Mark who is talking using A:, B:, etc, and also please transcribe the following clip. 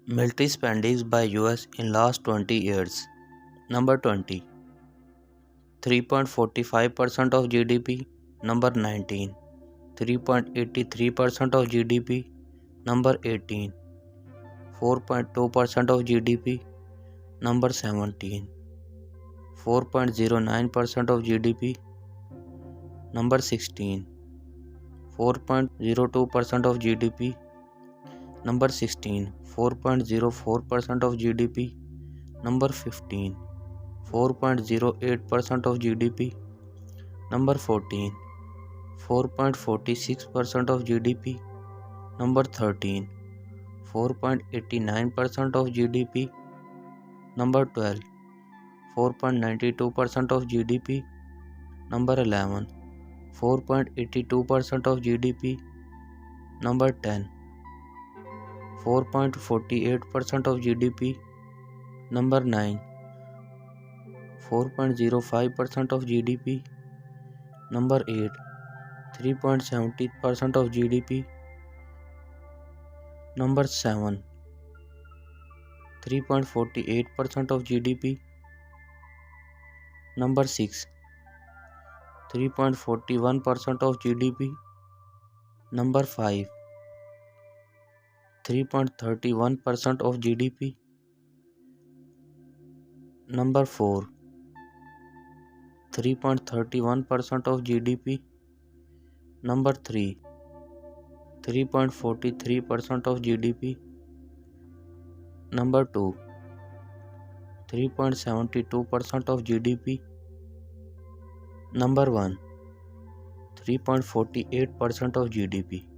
A: Military spendings by US in last 20 years. Number 20. 3.45% of GDP. Number 19. 3.83% of GDP. Number 18. 4.2% of GDP. Number 17. 4.09% of GDP. Number 16. 4.02% of GDP. Number 16. 4.04% of GDP. Number 15. 4.08% of GDP. Number 14. 4.46% of GDP. Number 13. 4.89% of GDP. Number 12. 4.92% of GDP. Number 11. 4.82% of GDP. Number 10. 4.48% of GDP. Number 9. 4.05% of GDP. Number 8. 3.70% of GDP. Number 7. 3.48% of GDP. Number 6. 3.41% of GDP. Number 5. 3.31% of GDP. Number 4. 3.31% of GDP. Number 3. 3.43% of GDP. Number 2. 3.72% of GDP. Number 1. 3.48% of GDP.